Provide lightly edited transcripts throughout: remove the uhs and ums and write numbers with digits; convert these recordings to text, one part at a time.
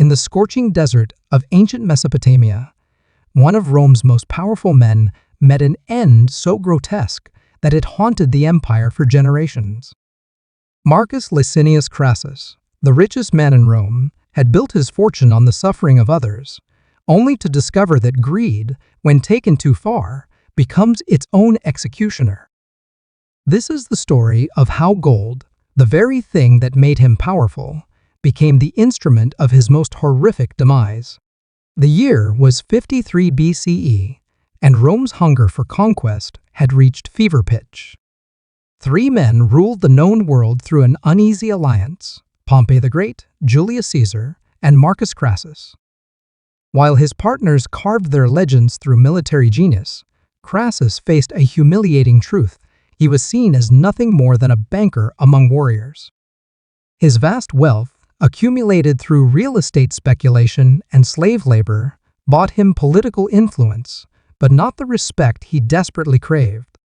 In the scorching desert of ancient Mesopotamia, one of Rome's most powerful men met an end so grotesque that it haunted the empire for generations. Marcus Licinius Crassus, the richest man in Rome, had built his fortune on the suffering of others, only to discover that greed, when taken too far, becomes its own executioner. This is the story of how gold, the very thing that made him powerful, became the instrument of his most horrific demise. The year was 53 BCE, and Rome's hunger for conquest had reached fever pitch. Three men ruled the known world through an uneasy alliance: Pompey the Great, Julius Caesar, and Marcus Crassus. While his partners carved their legends through military genius, Crassus faced a humiliating truth: he was seen as nothing more than a banker among warriors. His vast wealth, accumulated through real estate speculation and slave labor, bought him political influence, but not the respect he desperately craved.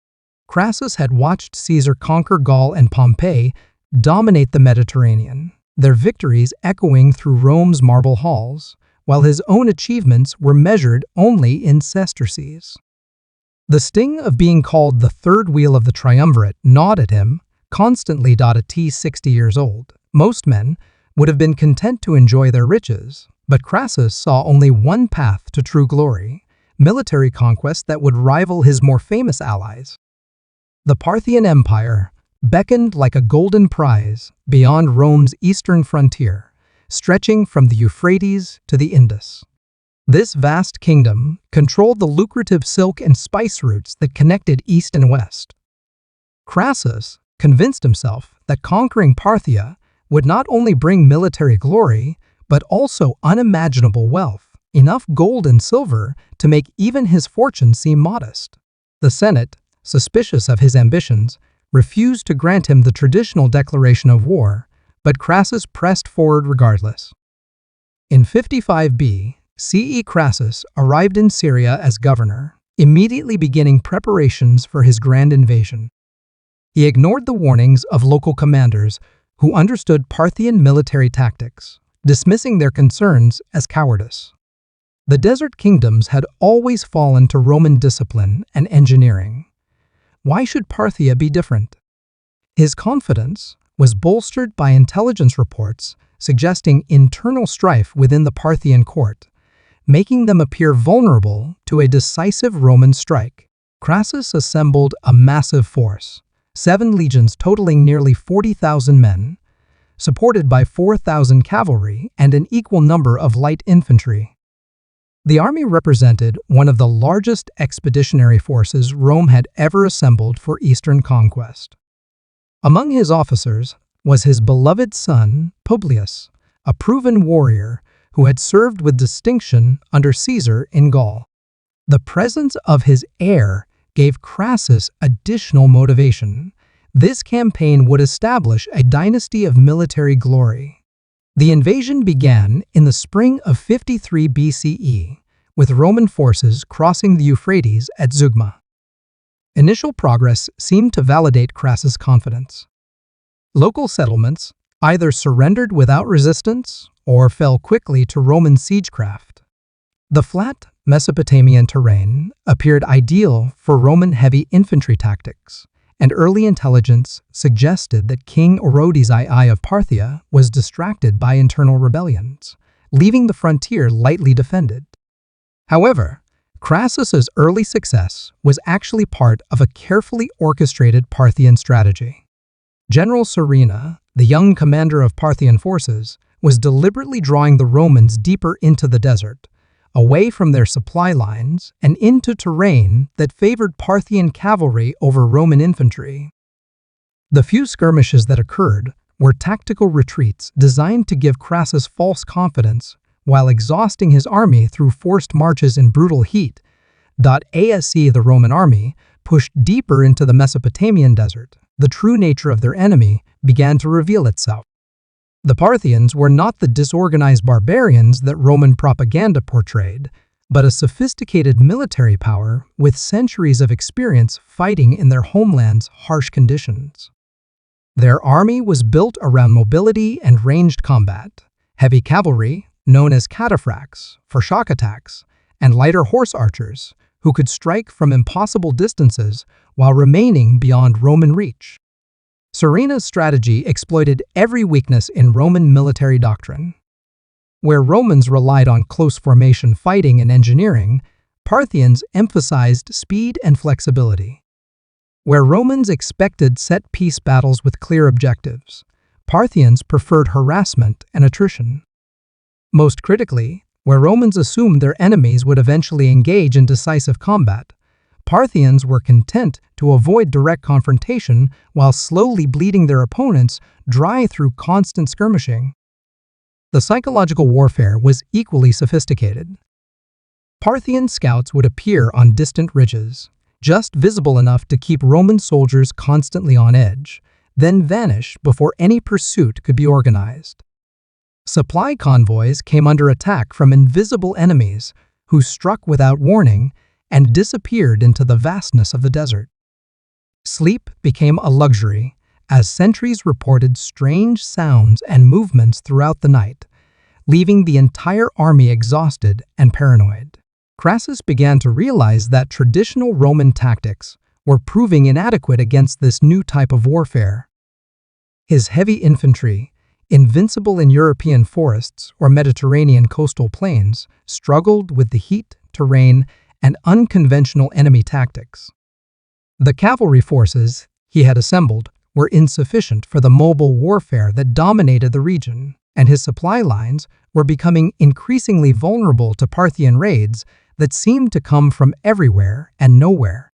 Crassus had watched Caesar conquer Gaul and Pompey dominate the Mediterranean, their victories echoing through Rome's marble halls, while his own achievements were measured only in sesterces. The sting of being called the third wheel of the triumvirate gnawed at him, constantly. At 60 years old, most men would have been content to enjoy their riches, but Crassus saw only one path to true glory: military conquest that would rival his more famous allies. The Parthian Empire beckoned like a golden prize beyond Rome's eastern frontier, stretching from the Euphrates to the Indus. This vast kingdom controlled the lucrative silk and spice routes that connected east and west. Crassus convinced himself that conquering Parthia would not only bring military glory, but also unimaginable wealth, enough gold and silver to make even his fortune seem modest. The Senate, suspicious of his ambitions, refused to grant him the traditional declaration of war, but Crassus pressed forward regardless. In 55 BCE, Crassus arrived in Syria as governor, immediately beginning preparations for his grand invasion. He ignored the warnings of local commanders who understood Parthian military tactics, dismissing their concerns as cowardice. The desert kingdoms had always fallen to Roman discipline and engineering. Why should Parthia be different? His confidence was bolstered by intelligence reports suggesting internal strife within the Parthian court, making them appear vulnerable to a decisive Roman strike. Crassus assembled a massive force, 7 legions totaling nearly 40,000 men, supported by 4,000 cavalry and an equal number of light infantry. The army represented one of the largest expeditionary forces Rome had ever assembled for eastern conquest. Among his officers was his beloved son, Publius, a proven warrior who had served with distinction under Caesar in Gaul. The presence of his heir gave Crassus additional motivation. This campaign would establish a dynasty of military glory. The invasion began in the spring of 53 BCE, with Roman forces crossing the Euphrates at Zeugma. Initial progress seemed to validate Crassus' confidence. Local settlements either surrendered without resistance or fell quickly to Roman siegecraft. The flat Mesopotamian terrain appeared ideal for Roman heavy infantry tactics, and early intelligence suggested that King Orodes II of Parthia was distracted by internal rebellions, leaving the frontier lightly defended. However, Crassus's early success was actually part of a carefully orchestrated Parthian strategy. General Serena, the young commander of Parthian forces, was deliberately drawing the Romans deeper into the desert, away from their supply lines and into terrain that favored Parthian cavalry over Roman infantry. The few skirmishes that occurred were tactical retreats designed to give Crassus false confidence while exhausting his army through forced marches in brutal heat. The Roman army pushed deeper into the Mesopotamian desert. The true nature of their enemy began to reveal itself. The Parthians were not the disorganized barbarians that Roman propaganda portrayed, but a sophisticated military power with centuries of experience fighting in their homeland's harsh conditions. Their army was built around mobility and ranged combat. Heavy cavalry, known as cataphracts for shock attacks, and lighter horse archers, who could strike from impossible distances while remaining beyond Roman reach. Surina's strategy exploited every weakness in Roman military doctrine. Where Romans relied on close formation fighting and engineering, Parthians emphasized speed and flexibility. Where Romans expected set-piece battles with clear objectives, Parthians preferred harassment and attrition. Most critically, where Romans assumed their enemies would eventually engage in decisive combat, Parthians were content to avoid direct confrontation while slowly bleeding their opponents dry through constant skirmishing. The psychological warfare was equally sophisticated. Parthian scouts would appear on distant ridges, just visible enough to keep Roman soldiers constantly on edge, then vanish before any pursuit could be organized. Supply convoys came under attack from invisible enemies who struck without warning and disappeared into the vastness of the desert. Sleep became a luxury as sentries reported strange sounds and movements throughout the night, leaving the entire army exhausted and paranoid. Crassus began to realize that traditional Roman tactics were proving inadequate against this new type of warfare. His heavy infantry, invincible in European forests or Mediterranean coastal plains, struggled with the heat, terrain, and unconventional enemy tactics. The cavalry forces he had assembled were insufficient for the mobile warfare that dominated the region, and his supply lines were becoming increasingly vulnerable to Parthian raids that seemed to come from everywhere and nowhere.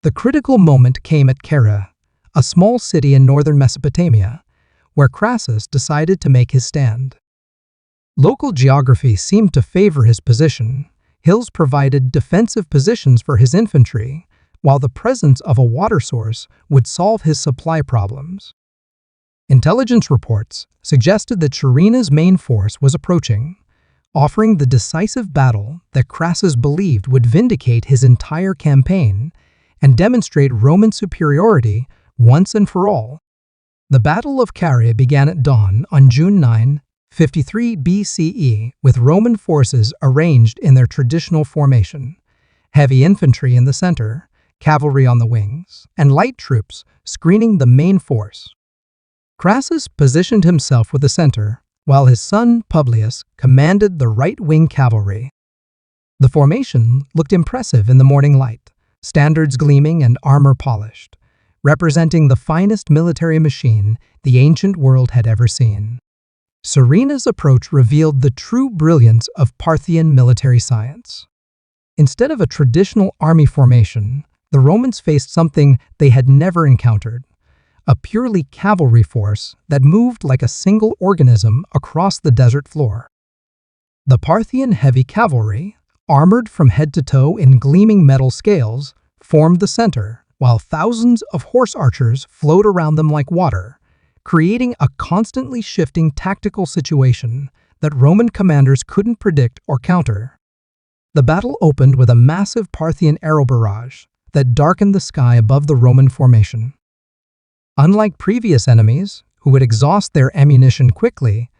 The critical moment came at Caria, a small city in northern Mesopotamia, where Crassus decided to make his stand. Local geography seemed to favor his position. Hills provided defensive positions for his infantry, while the presence of a water source would solve his supply problems. Intelligence reports suggested that Surina's main force was approaching, offering the decisive battle that Crassus believed would vindicate his entire campaign and demonstrate Roman superiority once and for all. The Battle of Caria began at dawn on June 9, 53 BCE, with Roman forces arranged in their traditional formation, heavy infantry in the center, cavalry on the wings, and light troops screening the main force. Crassus positioned himself with the center, while his son Publius commanded the right-wing cavalry. The formation looked impressive in the morning light, standards gleaming and armor polished, representing the finest military machine the ancient world had ever seen. Surina's approach revealed the true brilliance of Parthian military science. Instead of a traditional army formation, the Romans faced something they had never encountered: a purely cavalry force that moved like a single organism across the desert floor. The Parthian heavy cavalry, armored from head to toe in gleaming metal scales, formed the center, while thousands of horse archers flowed around them like water, creating a constantly shifting tactical situation that Roman commanders couldn't predict or counter. The battle opened with a massive Parthian arrow barrage that darkened the sky above the Roman formation. Unlike previous enemies, who would exhaust their ammunition quickly,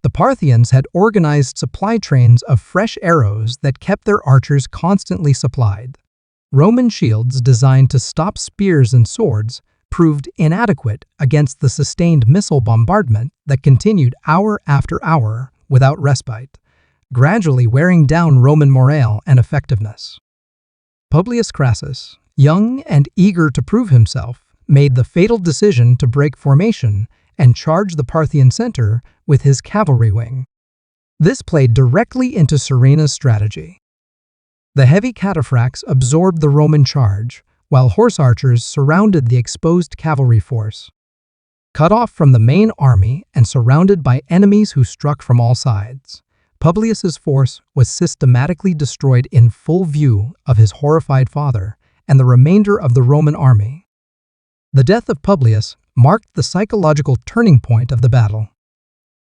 the Parthians had organized supply trains of fresh arrows that kept their archers constantly supplied. Roman shields designed to stop spears and swords proved inadequate against the sustained missile bombardment that continued hour after hour without respite, gradually wearing down Roman morale and effectiveness. Publius Crassus, young and eager to prove himself, made the fatal decision to break formation and charge the Parthian center with his cavalry wing. This played directly into Surina's strategy. The heavy cataphracts absorbed the Roman charge, while horse archers surrounded the exposed cavalry force. Cut off from the main army and surrounded by enemies who struck from all sides, Publius's force was systematically destroyed in full view of his horrified father and the remainder of the Roman army. The death of Publius marked the psychological turning point of the battle.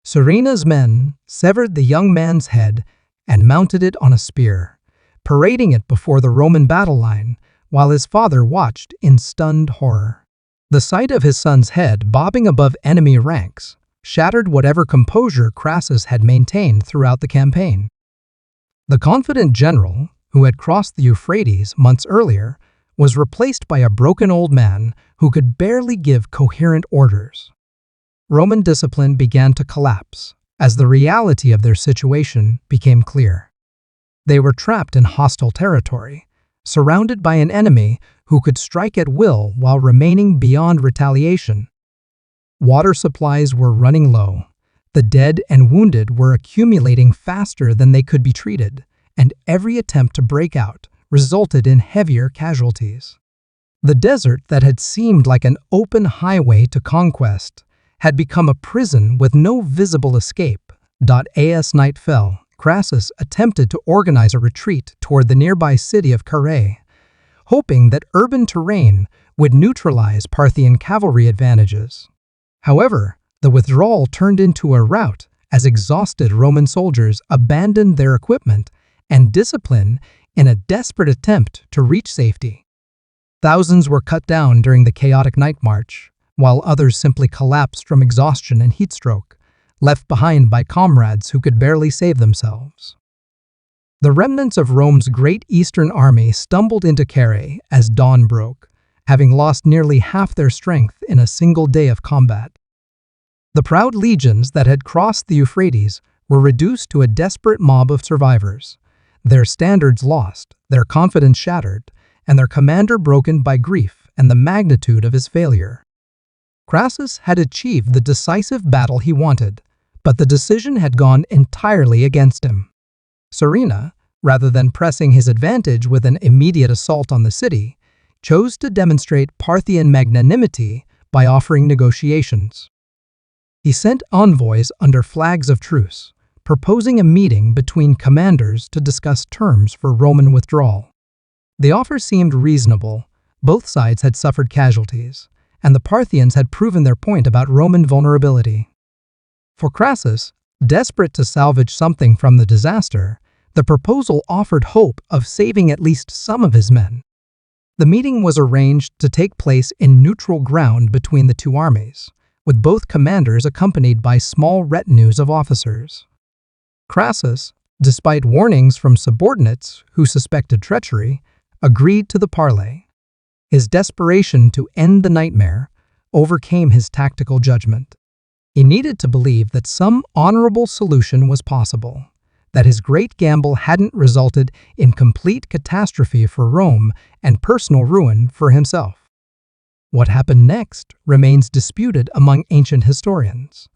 Surina's men severed the young man's head and mounted it on a spear, parading it before the Roman battle line while his father watched in stunned horror. The sight of his son's head bobbing above enemy ranks shattered whatever composure Crassus had maintained throughout the campaign. The confident general, who had crossed the Euphrates months earlier, was replaced by a broken old man who could barely give coherent orders. Roman discipline began to collapse as the reality of their situation became clear. They were trapped in hostile territory, surrounded by an enemy who could strike at will while remaining beyond retaliation. Water supplies were running low. The dead and wounded were accumulating faster than they could be treated, and every attempt to break out resulted in heavier casualties. The desert that had seemed like an open highway to conquest had become a prison with no visible escape. As night fell, Crassus attempted to organize a retreat toward the nearby city of Carrhae, hoping that urban terrain would neutralize Parthian cavalry advantages. However, the withdrawal turned into a rout as exhausted Roman soldiers abandoned their equipment and discipline in a desperate attempt to reach safety. Thousands were cut down during the chaotic night march, while others simply collapsed from exhaustion and heatstroke, left behind by comrades who could barely save themselves. The remnants of Rome's great eastern army stumbled into Carrhae as dawn broke, having lost nearly half their strength in a single day of combat. The proud legions that had crossed the Euphrates were reduced to a desperate mob of survivors, their standards lost, their confidence shattered, and their commander broken by grief and the magnitude of his failure. Crassus had achieved the decisive battle he wanted, but the decision had gone entirely against him. Surena, rather than pressing his advantage with an immediate assault on the city, chose to demonstrate Parthian magnanimity by offering negotiations. He sent envoys under flags of truce, proposing a meeting between commanders to discuss terms for Roman withdrawal. The offer seemed reasonable. Both sides had suffered casualties, and the Parthians had proven their point about Roman vulnerability. For Crassus, desperate to salvage something from the disaster, the proposal offered hope of saving at least some of his men. The meeting was arranged to take place in neutral ground between the two armies, with both commanders accompanied by small retinues of officers. Crassus, despite warnings from subordinates who suspected treachery, agreed to the parley. His desperation to end the nightmare overcame his tactical judgment. He needed to believe that some honorable solution was possible, that his great gamble hadn't resulted in complete catastrophe for Rome and personal ruin for himself. What happened next remains disputed among ancient historians,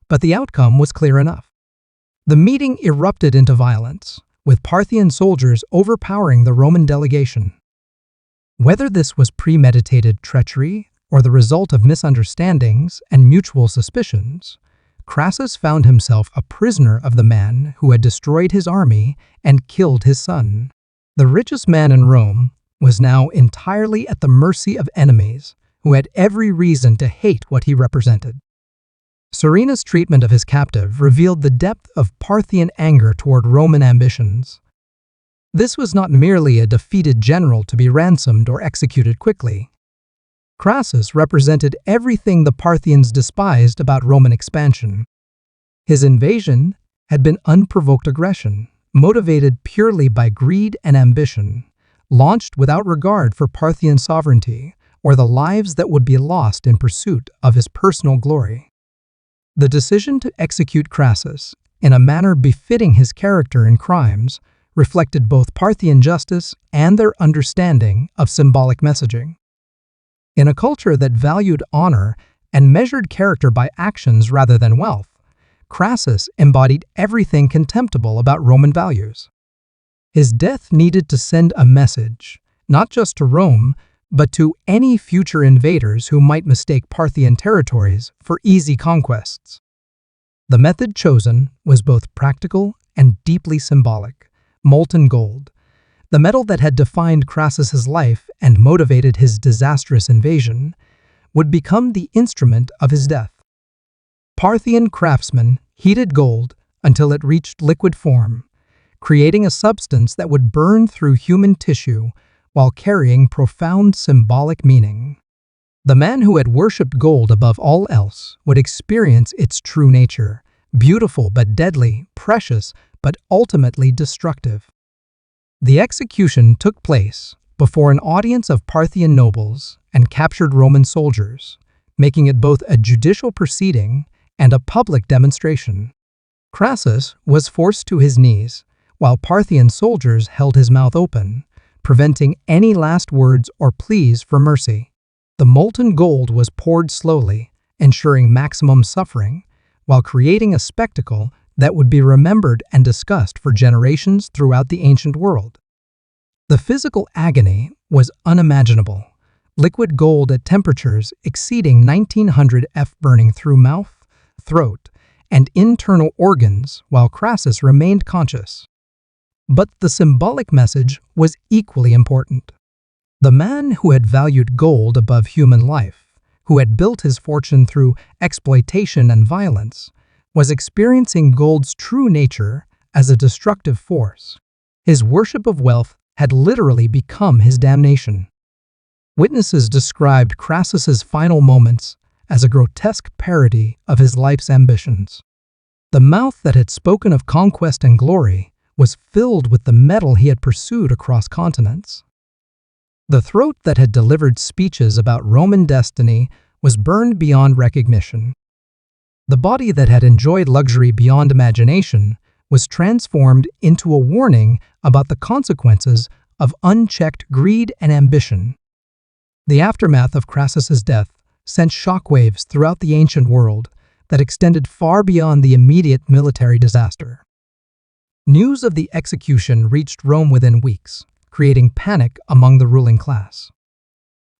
but the outcome was clear enough. The meeting erupted into violence, with Parthian soldiers overpowering the Roman delegation. Whether this was premeditated treachery or the result of misunderstandings and mutual suspicions, Crassus found himself a prisoner of the man who had destroyed his army and killed his son. The richest man in Rome was now entirely at the mercy of enemies who had every reason to hate what he represented. Surena's treatment of his captive revealed the depth of Parthian anger toward Roman ambitions. This was not merely a defeated general to be ransomed or executed quickly. Crassus represented everything the Parthians despised about Roman expansion. His invasion had been unprovoked aggression, motivated purely by greed and ambition, launched without regard for Parthian sovereignty or the lives that would be lost in pursuit of his personal glory. The decision to execute Crassus in a manner befitting his character and crimes reflected both Parthian justice and their understanding of symbolic messaging. In a culture that valued honor and measured character by actions rather than wealth, Crassus embodied everything contemptible about Roman values. His death needed to send a message, not just to Rome, but to any future invaders who might mistake Parthian territories for easy conquests. The method chosen was both practical and deeply symbolic: molten gold, the metal that had defined Crassus's life and motivated his disastrous invasion, would become the instrument of his death. Parthian craftsmen heated gold until it reached liquid form, creating a substance that would burn through human tissue while carrying profound symbolic meaning. The man who had worshipped gold above all else would experience its true nature, beautiful but deadly, precious but ultimately destructive. The execution took place before an audience of Parthian nobles and captured Roman soldiers, making it both a judicial proceeding and a public demonstration. Crassus was forced to his knees, while Parthian soldiers held his mouth open, preventing any last words or pleas for mercy. The molten gold was poured slowly, ensuring maximum suffering, while creating a spectacle that would be remembered and discussed for generations throughout the ancient world. The physical agony was unimaginable. Liquid gold at temperatures exceeding 1900 F burning through mouth, throat, and internal organs while Crassus remained conscious. But the symbolic message was equally important. The man who had valued gold above human life, who had built his fortune through exploitation and violence, was experiencing gold's true nature as a destructive force. His worship of wealth had literally become his damnation. Witnesses described Crassus's final moments as a grotesque parody of his life's ambitions. The mouth that had spoken of conquest and glory was filled with the metal he had pursued across continents. The throat that had delivered speeches about Roman destiny was burned beyond recognition. The body that had enjoyed luxury beyond imagination was transformed into a warning about the consequences of unchecked greed and ambition. The aftermath of Crassus's death sent shockwaves throughout the ancient world that extended far beyond the immediate military disaster. News of the execution reached Rome within weeks, creating panic among the ruling class.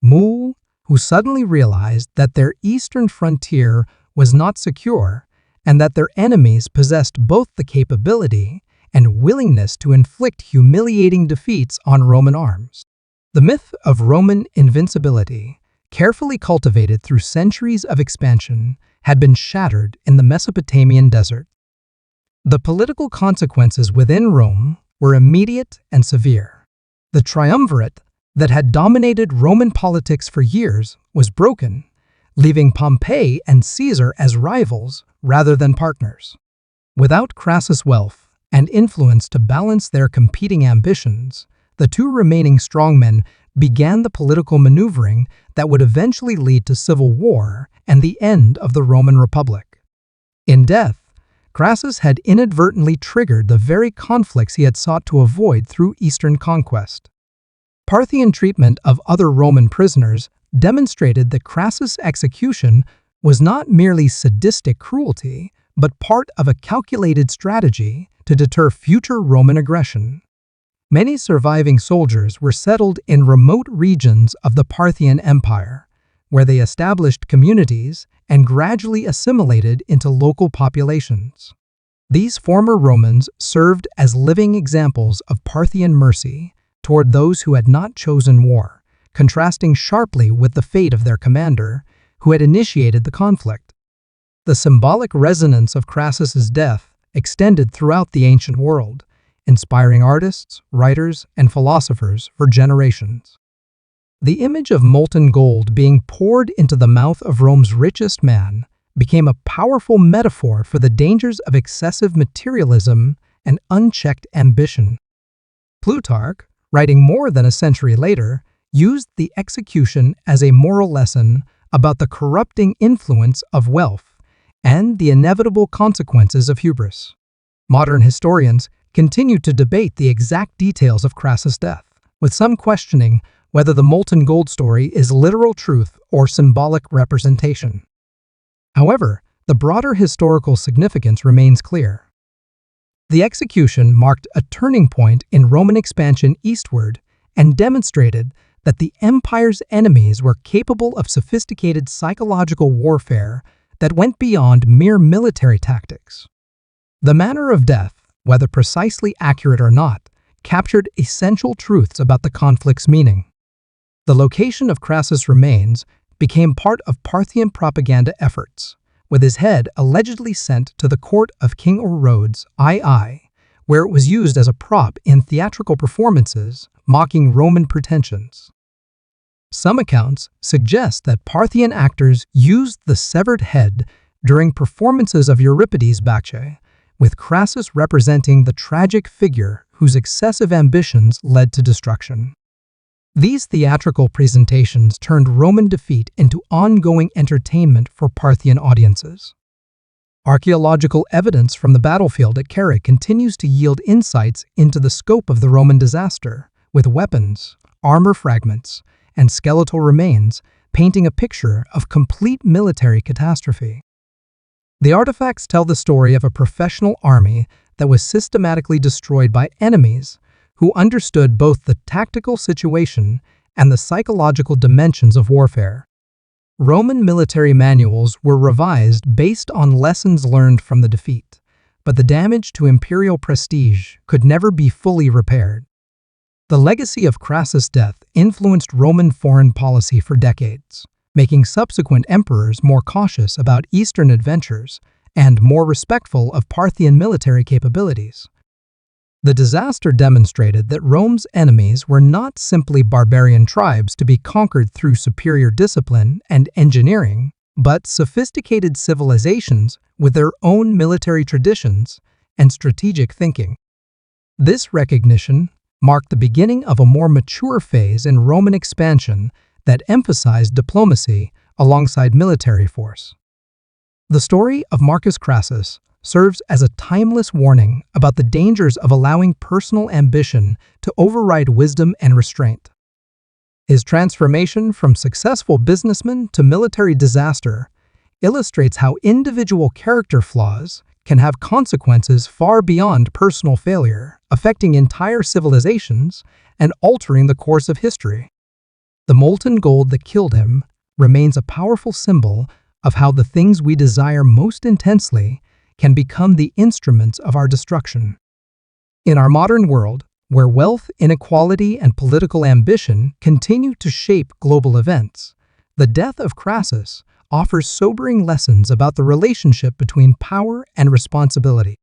Molten, who suddenly realized that their eastern frontier was not secure and that their enemies possessed both the capability and willingness to inflict humiliating defeats on Roman arms. The myth of Roman invincibility, carefully cultivated through centuries of expansion, had been shattered in the Mesopotamian desert. The political consequences within Rome were immediate and severe. The triumvirate that had dominated Roman politics for years was broken, leaving Pompey and Caesar as rivals rather than partners. Without Crassus' wealth and influence to balance their competing ambitions, the two remaining strongmen began the political maneuvering that would eventually lead to civil war and the end of the Roman Republic. In death, Crassus had inadvertently triggered the very conflicts he had sought to avoid through Eastern conquest. Parthian treatment of other Roman prisoners demonstrated that Crassus' execution was not merely sadistic cruelty, but part of a calculated strategy to deter future Roman aggression. Many surviving soldiers were settled in remote regions of the Parthian Empire, where they established communities and gradually assimilated into local populations. These former Romans served as living examples of Parthian mercy toward those who had not chosen war, contrasting sharply with the fate of their commander, who had initiated the conflict. The symbolic resonance of Crassus's death extended throughout the ancient world, inspiring artists, writers, and philosophers for generations. The image of molten gold being poured into the mouth of Rome's richest man became a powerful metaphor for the dangers of excessive materialism and unchecked ambition. Plutarch, writing more than a century later, used the execution as a moral lesson about the corrupting influence of wealth and the inevitable consequences of hubris. Modern historians continue to debate the exact details of Crassus' death, with some questioning whether the molten gold story is literal truth or symbolic representation. However, the broader historical significance remains clear. The execution marked a turning point in Roman expansion eastward and demonstrated that the empire's enemies were capable of sophisticated psychological warfare that went beyond mere military tactics. The manner of death, whether precisely accurate or not, captured essential truths about the conflict's meaning. The location of Crassus' remains became part of Parthian propaganda efforts, with his head allegedly sent to the court of King Orodes II, where it was used as a prop in theatrical performances mocking Roman pretensions. Some accounts suggest that Parthian actors used the severed head during performances of Euripides' Bacchae, with Crassus representing the tragic figure whose excessive ambitions led to destruction. These theatrical presentations turned Roman defeat into ongoing entertainment for Parthian audiences. Archaeological evidence from the battlefield at Carrhae continues to yield insights into the scope of the Roman disaster, with weapons, armor fragments, and skeletal remains painting a picture of complete military catastrophe. The artifacts tell the story of a professional army that was systematically destroyed by enemies who understood both the tactical situation and the psychological dimensions of warfare. Roman military manuals were revised based on lessons learned from the defeat, but the damage to imperial prestige could never be fully repaired. The legacy of Crassus' death influenced Roman foreign policy for decades, making subsequent emperors more cautious about Eastern adventures and more respectful of Parthian military capabilities. The disaster demonstrated that Rome's enemies were not simply barbarian tribes to be conquered through superior discipline and engineering, but sophisticated civilizations with their own military traditions and strategic thinking. This recognition marked the beginning of a more mature phase in Roman expansion that emphasized diplomacy alongside military force. The story of Marcus Crassus serves as a timeless warning about the dangers of allowing personal ambition to override wisdom and restraint. His transformation from successful businessman to military disaster illustrates how individual character flaws can have consequences far beyond personal failure, affecting entire civilizations and altering the course of history. The molten gold that killed him remains a powerful symbol of how the things we desire most intensely can become the instruments of our destruction. In our modern world, where wealth, inequality, and political ambition continue to shape global events, the death of Crassus offers sobering lessons about the relationship between power and responsibility.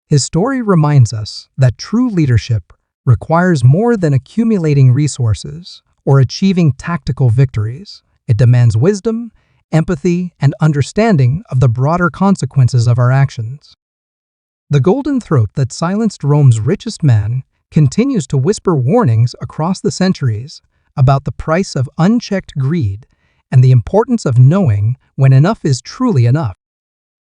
His story reminds us that true leadership requires more than accumulating resources or achieving tactical victories. It demands wisdom, empathy, and understanding of the broader consequences of our actions. The golden throat that silenced Rome's richest man continues to whisper warnings across the centuries about the price of unchecked greed and the importance of knowing when enough is truly enough.